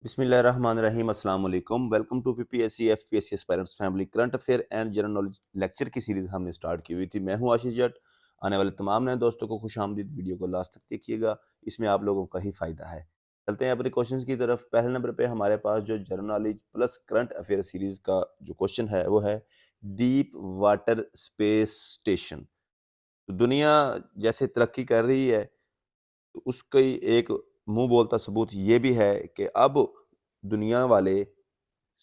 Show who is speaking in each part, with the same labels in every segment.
Speaker 1: बिस्मिल्लाहिर्रहमानिर्रहीम अस्सलाम वालेकुम। Welcome to PPSC FPSC aspirants family current affair and general knowledge lecture की सीरीज हमने स्टार्ट की हुई थी। मैं हूं आशीष जट। आने वाले तमाम नए दोस्तों को खुशामदीद। वीडियो को लास्ट तक देखिएगा, इसमें आप लोगों का ही फायदा है। चलते हैं अपने क्वेश्चंस की तरफ। पहले नंबर पे हमारे पास जो general knowledge plus current affair series का जो क्वेश्चन है वो है डीप वाटर स्पेस स्टेशन। तो दुनिया जैसे तरक्की कर रही है, तो उसकी एक मुंह बोलता सबूत ये भी है कि अब दुनिया वाले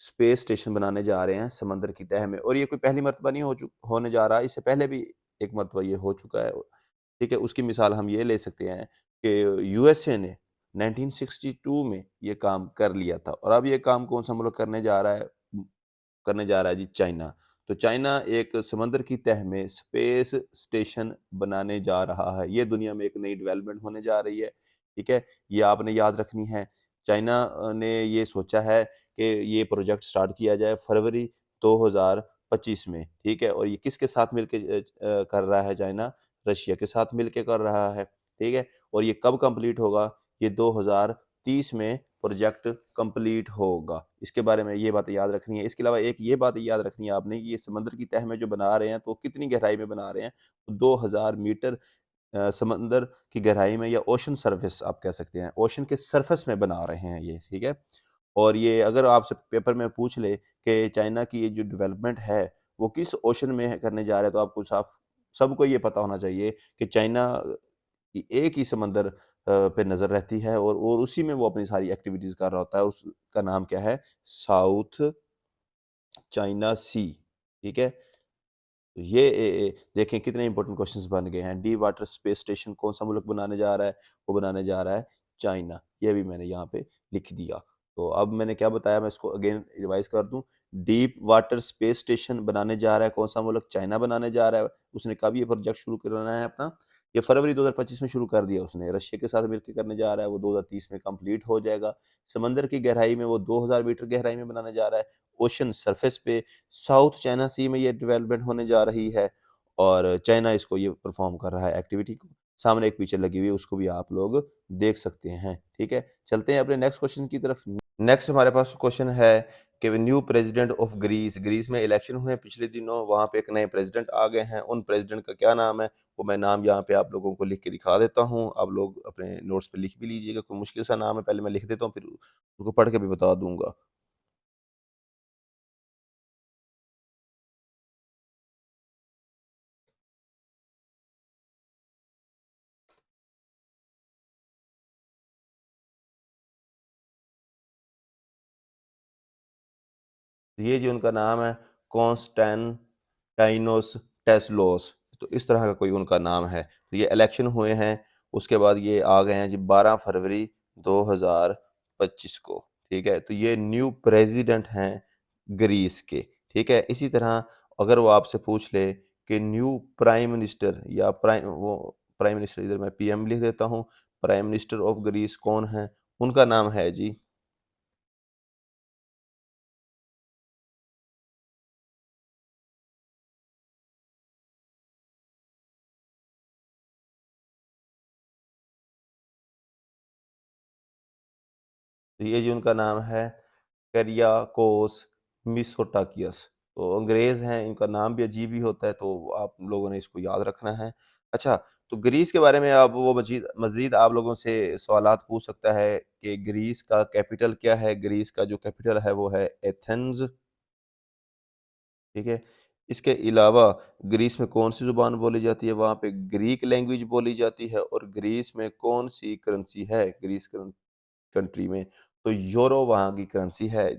Speaker 1: स्पेस स्टेशन बनाने जा रहे हैं समंदर की तह में। और ये कोई पहली मर्तबा नहीं होने जा रहा, इससे पहले भी एक मर्तबा ये हो चुका है। ठीक है, उसकी मिसाल हम ये ले सकते हैं कि यूएसए ने 1962 में ये काम कर लिया था, और अब ये काम कौन सा मुल्क करने जा रहा है जी, चाइना। तो चाइना एक समंदर की तह में स्पेस स्टेशन बनाने जा रहा है। ये दुनिया में एक नई डेवलपमेंट होने जा रही है। ठीक है, ये आपने याद रखनी है। चाइना ने ये सोचा है कि ये प्रोजेक्ट स्टार्ट किया जाए फरवरी 2025 में। ठीक है, और ये किसके साथ मिलके कर रहा है चाइना? रशिया के साथ मिलके कर रहा है। ठीक है, और ये कब कंप्लीट होगा? ये 2030 में प्रोजेक्ट कंप्लीट होगा। इसके बारे में ये बातें याद रखनी है। इसके अलावा एक ये बात याद रखनी है आपने कि ये समंदर की तह में जो बना रहे हैं, तो कितनी गहराई में बना रहे हैं? 2000 मीटर समंदर की गहराई में, या ओशन सरफेस आप कह सकते हैं, ओशन के सरफेस में बना रहे हैं ये। ठीक है, और ये अगर आपसे पेपर में पूछ ले कि चाइना की ये जो डेवलपमेंट है वो किस ओशन में करने जा रहे हैं, तो आपको साफ सबको ये पता होना चाहिए कि चाइना की एक ही समंदर पे नज़र रहती है, और उसी में वो अपनी सारी एक्टिविटीज़ कर रहा होता है। उसका नाम क्या है? साउथ चाइना सी। ठीक है, तो ये देखें कितने इंपॉर्टेंट क्वेश्चंस बन गए हैं। डी वाटर स्पेस स्टेशन कौन सा मुल्क बनाने जा रहा है? वो बनाने जा रहा है चाइना। ये भी मैंने यहाँ पे लिख दिया। तो अब मैंने क्या बताया, मैं इसको अगेन रिवाइज कर दूं। डीप वाटर स्पेस स्टेशन बनाने जा रहा है कौन सा मुल्क? चाइना बनाने जा रहा है। उसने कब ये प्रोजेक्ट शुरू करना है अपना? ये फरवरी 2025 में शुरू कर दिया उसने। रशिया के साथ मिलकर करने जा रहा है, वो 2030 में कंप्लीट हो जाएगा। समंदर की गहराई में वो 2000 मीटर गहराई में बनाने जा रहा है। ओशन सरफेस पे साउथ चाइना सी में ये डेवलपमेंट होने जा रही है, और चाइना इसको ये परफॉर्म कर रहा है एक्टिविटी को। सामने एक पिक्चर लगी हुई है, उसको भी आप लोग देख सकते हैं। ठीक है, चलते हैं अपने नेक्स्ट क्वेश्चन की तरफ। नेक्स्ट हमारे पास क्वेश्चन है कि new president of Greece. Greece में इलेक्शन हुए पिछले दिनों, वहाँ पे एक नए प्रेसिडेंट आ गए हैं। उन प्रेसिडेंट का क्या नाम है? वो मैं नाम यहाँ पे आप लोगों को लिख के दिखा देता हूँ। आप लोग अपने नोट्स पे लिख भी लीजिएगा। कोई मुश्किल सा नाम है, पहले मैं लिख देता हूँ, फिर उसको पढ़ के भी बता दूंगा। ये जो उनका नाम है, कॉन्स्टेंटाइनोस टेस्लोस, तो इस तरह का कोई उनका नाम है। तो ये इलेक्शन हुए हैं, उसके बाद ये आ गए हैं जी 12 फरवरी 2025 को। ठीक है, तो ये न्यू प्रेसिडेंट हैं ग्रीस के। ठीक है, इसी तरह अगर वो आपसे पूछ ले कि न्यू प्राइम मिनिस्टर, या प्राइम मिनिस्टर, इधर मैं पीएम लिख देता हूँ, प्राइम मिनिस्टर ऑफ ग्रीस कौन है? उनका नाम है जी, तो ये जो उनका नाम है, करियाकोस मिसोटाकियस। तो अंग्रेज़ हैं, इनका नाम भी अजीब ही होता है, तो आप लोगों ने इसको याद रखना है। अच्छा, तो ग्रीस के बारे में अब वो मज़ीद मज़ीद आप लोगों से सवालात पूछ सकता है कि ग्रीस का कैपिटल क्या है? ग्रीस का जो कैपिटल है वो है एथेंस। ठीक है? इसके अलावा ग्रीस में कौन-सी ज़ुबान बोली जाती है? वहाँ पे ग्रीक लैंग्वेज बोली जाती है। और ग्रीस में कौन-सी करेंसी है ग्रीस कंट्री में? तो यूरो वहाँ की करेंसी है।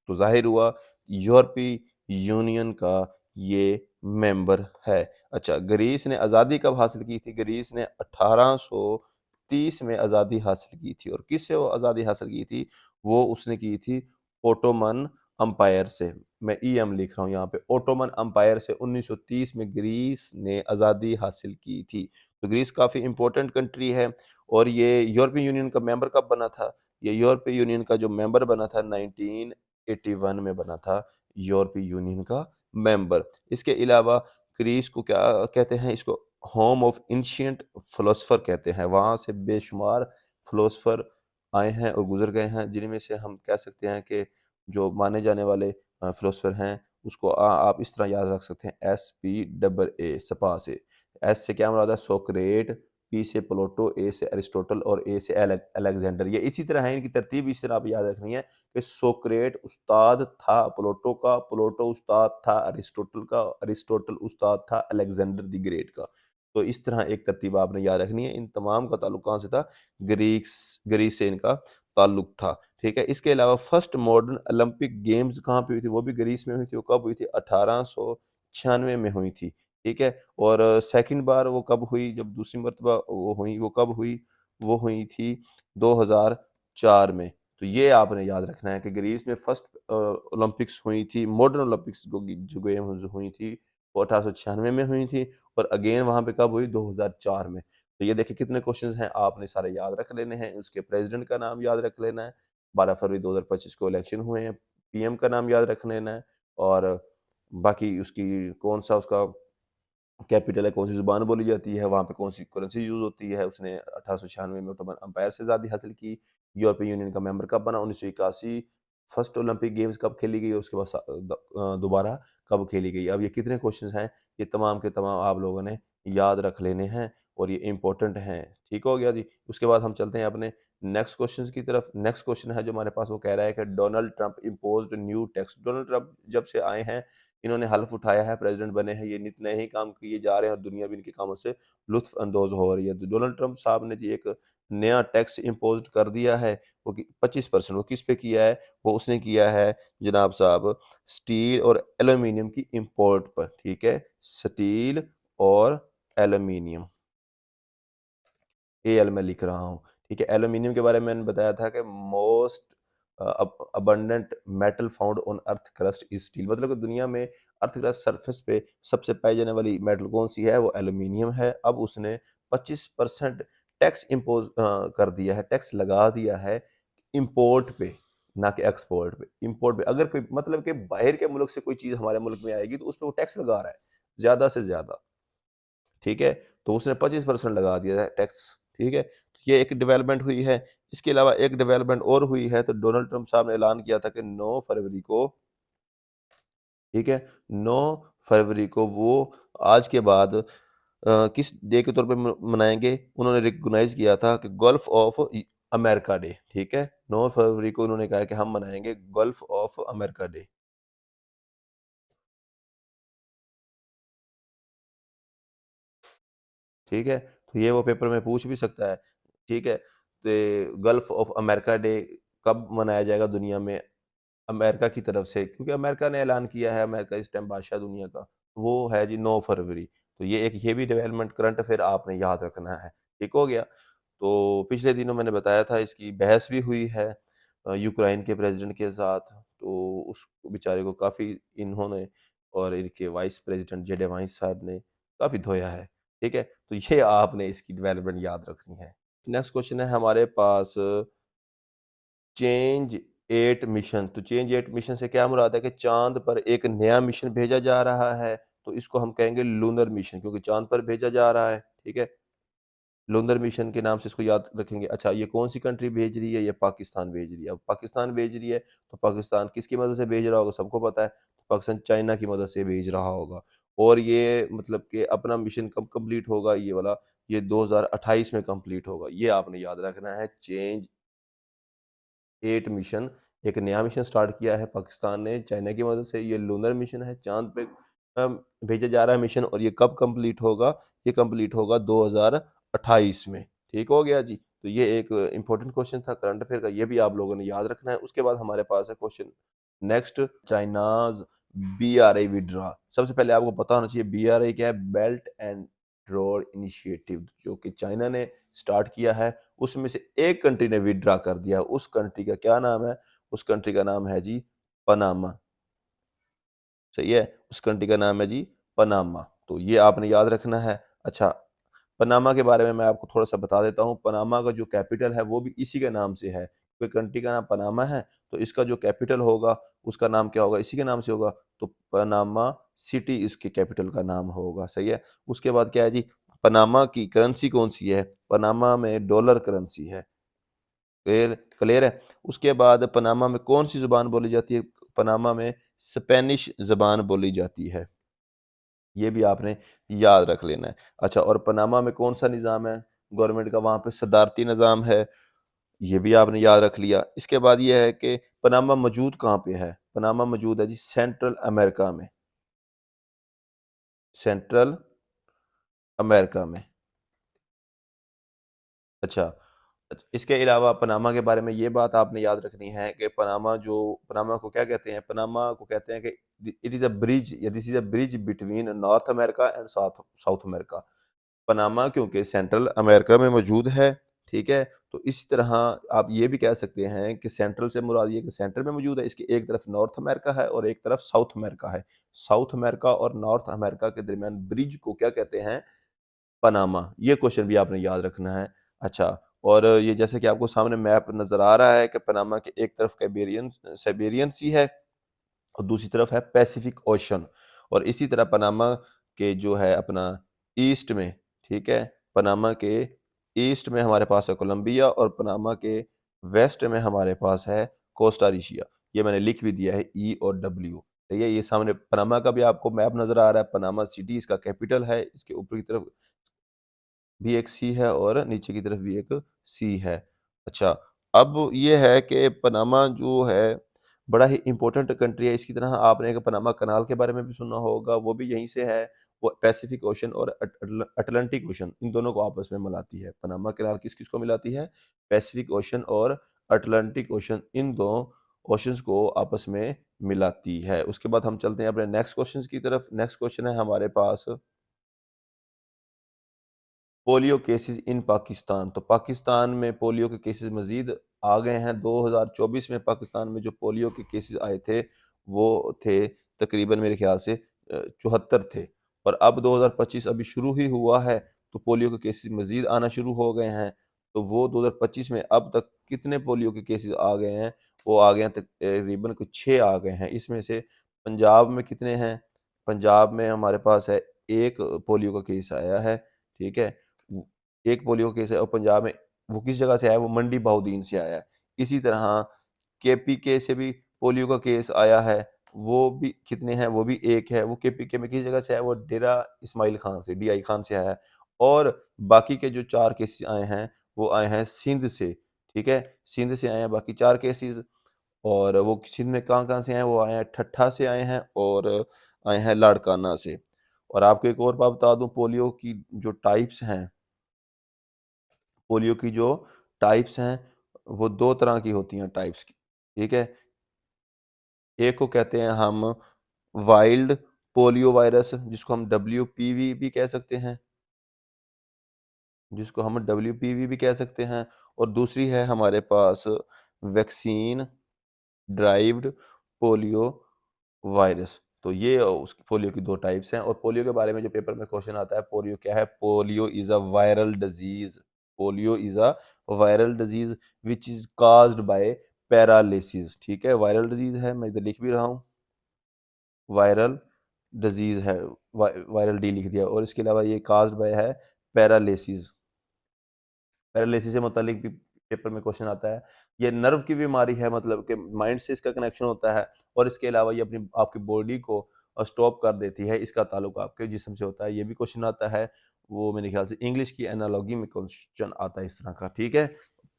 Speaker 1: तो ज़ाहिर हुआ यूरोपीय यूनियन का ये मेंबर है। अच्छा, ग्रीस ने आज़ादी कब हासिल की थी? ग्रीस ने 1830 में आज़ादी हासिल की थी। और किससे वो आज़ादी हासिल की थी? वो उसने की थी ओटोमन अम्पायर से। मैं ईएम लिख रहा हूँ यहाँ पे। ओटोमन अम्पायर से 1930 में ग्रीस ने आज़ादी हासिल की थी। तो ग्रीस काफ़ी इम्पोर्टेंट कंट्री है। और ये यूरोपीय यूनियन का मेंबर कब बना था? ये यूरोपीय यूनियन का जो मेंबर बना था 1981 में बना था यूरोपीय यूनियन का मेंबर। इसके अलावा ग्रीस को क्या कहते हैं? इसको होम ऑफ एंशिएंट फिलोसोफर कहते हैं। वहाँ से बेशुमार फिलोसोफर आए हैं और गुज़र गए हैं, जिनमें से हम कह सकते हैं कि जो माने जाने वाले फ़िलोसोफ़र हैं, उसको आप इस तरह याद रख सकते हैं, SPAA, स्पा से। एस से क्या मुराद है? सोक्रेट, पी से प्लेटो, ए से अरिस्टोटल और ए से अलेक्जेंडर। ये इसी तरह है, इनकी तरतीब इस तरह आप याद रखनी है कि सोक्रेट उस्ताद था प्लेटो का, प्लेटो उस्ताद था अरिस्टोटल का, अरिस्टोटल उस्ताद था अलेक्जेंडर द ग्रेट का। तो इस तरह एक तरतीब आपने याद रखनी है। इन तमाम का ताल्लुक कहाँ से था? ग्रीस से इनका ताल्लुक था। ठीक है? इसके अलावा फर्स्ट मॉडर्न ओलंपिक गेम्स कहाँ पे हुई थी? वो भी ग्रीस में हुई थी। वो कब हुई थी? 1896 में हुई थी। ठीक है? और सेकंड बार वो कब हुई? जब दूसरी मर्तबा वो हुई, वो कब हुई? वो हुई थी 2004 में। तो ये आपने याद रखना है कि ग्रीस में फर्स्ट ओलंपिक्स हुई थी, मॉडर्न ओलंपिक्स जो गेम्स हुई थी, वो 1896 में हुई थी और अगेन वहाँ पे कब हुई? 2004 में। तो ये देखिए कितने क्वेश्चंस हैं, आपने सारे याद रख लेने हैं। उसके प्रेज़िडेंट का नाम याद रख लेना है। 12 फरवरी 2025 को इलेक्शन हुए हैं। पीएम का नाम याद रख लेना है और बाकी उसकी कौन-सा उसका कैपिटल है, कौन-सी ज़ुबान बोली जाती है, वहाँ पे कौन-सी करेंसी यूज़ होती है। उसने 1896 में ओटोमन एम्पायर से आज़ादी हासिल की। यूरोपीय यूनियन का मेंबर कब बना? 1981। फर्स्ट ओलंपिक गेम्स कब खेली गई और उसके बाद दोबारा कब खेली गई? अब ये कितने क्वेश्चंस हैं, ये तमाम के तमाम आप लोगों ने याद रख लेने हैं और ये इम्पोर्टेंट हैं। ठीक हो गया जी? उसके बाद हम चलते हैं अपने नेक्स्ट क्वेश्चंस की तरफ। नेक्स्ट क्वेश्चन है जो हमारे पास, वो कह रहा है कि Donald Trump imposed new tax. Donald Trump जब से आए हैं, इन्होंने हल्फ उठाया है, प्रेज़िडेंट बने हैं, ये नित नए ही काम किए जा रहे हैं और दुनिया भी इनके कामों से लुत्फ़ अंदोज़ हो रही है। तो डोनाल्ड ट्रंप साहब ने जी एक नया टैक्स इम्पोज़्ड कर दिया है, वो कि 25%। वो किस पे किया है? वो उसने किया है जनाब साहब स्टील और एल्यूमीनियम की इम्पोर्ट पर, ठीक है? स्टील और एल्यूमीनियम। एएल मैं लिख रहा हूँ, ठीक है? एल्यूमीनियम के बारे में मैंने बताया था कि most abundant metal found on earth crust is steel. मतलब कि दुनिया में अर्थ क्रस्ट सरफेस पे सबसे पाई जाने वाली मेटल कौन-सी है? वो एल्यूमीनियम है। अब उसने 25% टैक्स कर दिया है, टैक्स लगा दिया है इम्पोर्ट पे, ना कि एक्सपोर्ट पे। इम्पोर्ट पे अगर कोई मतलब कि बाहर के मुल्क से कोई चीज़ हमारे मुल्क में आएगी, तो उस पे वो टैक्स लगा रहा है, ज़्यादा से ज़्यादा। ठीक है? तो उसने 25% लगा दिया है टैक्स, ठीक है? तो ये एक डेवलपमेंट हुई है। इसके अलावा एक डेवलपमेंट और हुई है, तो डोनाल्ड ट्रंप साहब ने ऐलान किया था कि 9 फरवरी को, ठीक है? 9 फरवरी को वो आज के बाद किस डे के तौर पे मनाएँगे? उन्होंने रिकॉग्नाइज़ किया था कि गल्फ ऑफ अमेरिका डे, ठीक है? 9 फरवरी को उन्होंने कहा कि हम मनाएँगे गल्फ ऑफ अमेरिका डे। ठीक है? तो ये वो पेपर में पूछ भी सकता है, ठीक है? तो गल्फ ऑफ अमेरिका डे कब मनाया जाएगा दुनिया में अमेरिका की तरफ से? क्योंकि अमेरिका ने ऐलान किया है, अमेरिका इस टाइम बादशाह दुनिया का, वो है जी 9 फरवरी। तो ये भी डेवलपमेंट करंट अफेयर आपने याद रखना है, ठीक हो गया? तो पिछले दिनों मैंने बताया था इसकी बहस भी हुई है यूक्रेन के प्रेज़िडेंट के साथ, तो उस बेचारे को काफ़ी इन्होंने और इनके वाइस प्रेज़िडेंट जेडी वांस साहब ने काफ़ी धोया है, ठीक है? तो ये आपने इसकी डेवलपमेंट याद रखनी है। नेक्स्ट क्वेश्चन है हमारे पास चेंज 8 मिशन। तो चेंज 8 मिशन से क्या मुराद है कि चाँद पर एक नया मिशन भेजा जा रहा है, तो इसको हम कहेंगे लूनर मिशन, क्योंकि चाँद पर भेजा जा रहा है, ठीक है? लूनर मिशन के नाम से इसको याद रखेंगे। अच्छा, ये कौन-सी कंट्री भेज रही है? ये पाकिस्तान भेज रही है। अब पाकिस्तान भेज रही है, तो पाकिस्तान किसकी मदद से भेज रहा होगा? सबको पता है। तो पाकिस्तान चाइना की मदद से भेज रहा होगा और ये मतलब कि अपना मिशन कब कंप्लीट होगा ये वाला? ये 2028 में कंप्लीट होगा। ये आपने याद रखना है। चेंज 8 मिशन, एक नया मिशन स्टार्ट किया है पाकिस्तान ने चाइना की मदद से। ये लूनर मिशन है, चाँद पे भेजा जा रहा है मिशन और ये कब कंप्लीट होगा? ये कंप्लीट होगा 2028 में। ठीक हो गया जी? तो ये एक इम्पोर्टेंट क्वेश्चन था करंट अफेयर का, ये भी आप लोगों ने याद रखना है। उसके बाद हमारे पास है question next, China's BRI withdraw. सबसे पहले आपको पता होना चाहिए बीआरआई क्या है? बेल्ट एंड रोड इनिशिएटिव, जो कि चाइना ने स्टार्ट किया है। उसमें से एक कंट्री ने विथड्रॉ कर दिया। उस कंट्री का क्या नाम है? उस कंट्री का नाम है जी पनामा। सही है? उस कंट्री का नाम है जी पनामा। तो ये आपने याद रखना है। अच्छा, पनामा के बारे में मैं आपको थोड़ा-सा बता देता हूँ। पनामा का जो कैपिटल है वो भी इसी के नाम से है। कोई कंट्री का नाम पनामा है, तो इसका जो कैपिटल होगा उसका नाम क्या होगा? इसी के नाम से होगा। तो पनामा सिटी इसके कैपिटल का नाम होगा। सही है? उसके बाद क्या है जी, पनामा की करेंसी कौन-सी है? पनामा में डॉलर करेंसी है। क्लियर क्लियर है। उसके बाद पनामा में कौन सी ज़ुबान बोली जाती है? पनामा में स्पेनिश ज़ुबान बोली जाती है। ये भी आपने याद रख लेना है। अच्छा, और पनामा में कौन-सा निज़ाम है गवर्नमेंट का? वहाँ पे सदारती निज़ाम है, ये भी आपने याद रख लिया। इसके बाद ये है कि पनामा मौजूद कहाँ पे है? पनामा मौजूद है जी सेंट्रल अमेरिका में, सेंट्रल अमेरिका में। अच्छा, इसके अलावा पनामा के बारे में ये बात आपने याद रखनी है कि पनामा को क्या कहते हैं? पनामा को कहते हैं कि इट इज़ अ ब्रिज या this is a bridge between north America and south south America. Panama क्योंकि सेंट्रल अमेरिका में मौजूद है, ठीक है? तो इसी तरह आप ये भी कह सकते हैं कि सेंट्रल से मुराद ये कि सेंटर में मौजूद है, इसकी एक तरफ नॉर्थ अमेरिका है और एक तरफ साउथ अमेरिका है। साउथ अमेरिका और नॉर्थ अमेरिका के दरमियान ब्रिज को क्या कहते हैं? पनामा। ये क्वेश्चन भी आपने याद रखना है। अच्छा, और ये जैसे कि आपको सामने मैप नज़र आ रहा है कि पनामा के एक तरफ साइबेरियन सी है और दूसरी तरफ है पैसिफिक ओशन। और इसी तरह पनामा के जो है अपना ईस्ट में, ठीक है? पनामा के ईस्ट में हमारे पास है कोलंबिया और पनामा के वेस्ट में हमारे पास है कोस्टा रिशिया। ये मैंने लिख भी दिया है ई और डब्ल्यू। ठीक है? ये सामने पनामा का भी आपको मैप नज़र आ रहा है। पनामा सिटी इसका कैपिटल है। इसके ऊपर की तरफ भी एक सी है और नीचे की तरफ भी एक सी है। अच्छा, अब ये है कि पनामा जो है, बड़ा ही इम्पोर्टेंट कंट्री है। इसकी तरह आपने एक पनामा कनाल के बारे में भी सुना होगा, वो भी यहीं से है। वो पैसिफिक ओशन और अटलांटिक ओशन इन दोनों को आपस में मिलाती है। पनामा कनाल किस-किस को मिलाती है? पैसिफिक ओशन और अटलांटिक ओशन, इन 2 ओशंस को आपस में मिलाती है। उसके बाद हम चलते हैं अपने नेक्स्ट क्वेश्चंस की तरफ। नेक्स्ट क्वेश्चन है हमारे पास पोलियो केसेस इन पाकिस्तान। तो पाकिस्तान में पोलियो के केसेस मज़ीद आ गए हैं। 2024 में पाकिस्तान में जो पोलियो के केसेस आए थे, वो थे तकरीबन मेरे ख़्याल से 74 थे। और अब 2025 अभी शुरू ही हुआ है, तो पोलियो के केसेस मज़ीद आना शुरू हो गए हैं। तो वो 2025 में अब तक कितने पोलियो के केसेस आ गए हैं? वो आ गए हैं तकरीबन कुछ 6 आ गए हैं। इसमें से पंजाब में कितने हैं? पंजाब में हमारे पास है 1 पोलियो का केस आया है, ठीक है? वो एक पोलियो केस है और पंजाब में वो किस जगह से आया है? वो मंडी बहाउद्दीन से आया है। इसी तरह केपीके से भी पोलियो का केस आया है, वो भी कितने हैं? वो भी 1 है। वो केपीके में किस जगह से आया है? वो डेरा इस्माइल खान से, डीआई खान से आया है। और बाकी के जो 4 केसेस आए हैं, वो आए हैं सिंध से, ठीक है? सिंध से आए हैं बाकी 4 केसेस। और वो सिंध में कहाँ-कहाँ से आए हैं? वो आए हैं ठट्ठा से आए हैं और आए हैं लाड़काना से। और आपको एक और बात बता दूँ, पोलियो की जो टाइप्स हैं, पोलियो की जो टाइप्स हैं, वो 2 तरह की होती हैं टाइप्स की, ठीक है? एक को कहते हैं हम वाइल्ड पोलियो वायरस, जिसको हम डब्ल्यूपीवी भी कह सकते हैं। और दूसरी है हमारे पास वैक्सीन ड्राइव्ड पोलियो वायरस। तो ये उस पोलियो की 2 टाइप्स हैं। और पोलियो के बारे में जो पेपर में क्वेश्चन आता है, पोलियो क्या है? Polio is a viral disease. Polio is a viral disease which is caused by paralysis, ठीक है? वायरल डिज़ीज़ है, मैं इधर लिख भी रहा हूँ, वायरल डिज़ीज़ है, वायरल डी लिख दिया। और इसके अलावा ये कॉज्ड बाय है पैरालिसिस। पैरालिसिस से मुतालिक भी पेपर में क्वेश्चन आता है। ये नर्व की बीमारी है, मतलब कि माइंड से इसका कनेक्शन होता है। और इसके अलावा ये अपनी आपकी बॉडी को स्टॉप कर देती है, इसका ताल्लुक आपके जिस्म से होता है। ये भी क्वेश्चन आता है, वो मेरे ख्याल से इंग्लिश की एनालॉजी में क्वेश्चन आता है इस तरह का, ठीक है?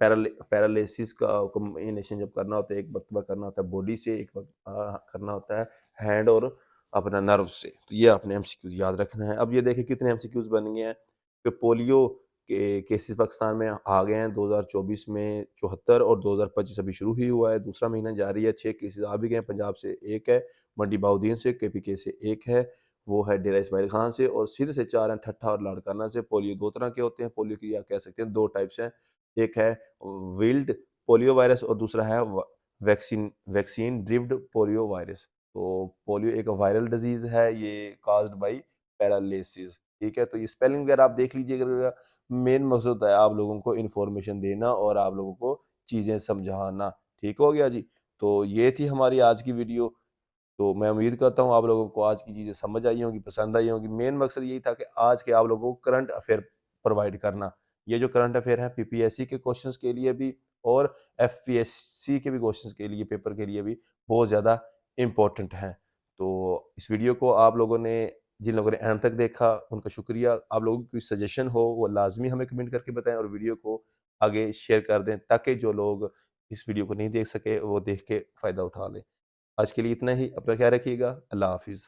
Speaker 1: पैरालिसिस का कॉम्बिनेशन जब करना होता है, एक मरतबा करना होता है बॉडी से, एक करना होता है हैंड और अपना नर्व से। तो ये आपने एमसीक्यूज़ याद रखना है। अब ये देखिए कितने एमसीक्यूज़ बन गए हैं कि पोलियो के केसेस पाकिस्तान में आ गए हैं 2024 में 74 और 2025 अभी शुरू ही हुआ है, दूसरा महीना जारी है। 6 केसेस आ भी गए हैं, पंजाब से 1 है, मंडी बहाउद्दीन से, केपीके से 1 है, वो है डेरा इस्माइल खान से। और सिंध से 4 हैं, ठट्ठा और लाड़काना से। पोलियो 2 तरह के होते हैं, पोलियो की या कह सकते हैं 2 टाइप्स हैं। एक है विल्ड पोलियो वायरस और दूसरा है वैक्सीन वैक्सीन ड्रिव्ड पोलियो वायरस। तो पोलियो एक वायरल डिजीज़ है, ये कॉज्ड बाय पैरालिसिस, ठीक है? तो ये स्पेलिंग वगैरह आप देख लीजिएगा। मेन मकसद होता है आप लोगों को इन्फॉर्मेशन देना और आप लोगों को चीज़ें समझाना। ठीक हो गया जी? तो ये थी हमारी आज की वीडियो। तो मैं उम्मीद करता हूँ आप लोगों को आज की चीज़ें समझ आई होंगी, पसंद आई होंगी। मेन मकसद यही था कि आज के आप लोगों को करंट अफ़ेयर प्रोवाइड करना। ये जो करंट अफ़ेयर हैं पीपीएससी के क्वेश्चंस के लिए भी और एफपीएससी के भी क्वेश्चंस के लिए, पेपर के लिए भी बहुत ज़्यादा इम्पोर्टेंट हैं। तो इस वीडियो को आप लोगों ने, जिन लोगों ने एंड तक देखा, उनका शुक्रिया। आप लोगों की कोई सजेशन हो वो लाज़मी हमें कमेंट करके बताएँ और वीडियो को आगे शेयर कर दें, ताकि जो लोग इस वीडियो को नहीं देख सके वो देख के फ़ायदा उठा लें। आज के लिए इतना ही। अपना ख्याल रखिएगा। अल्लाह हाफ़िज़।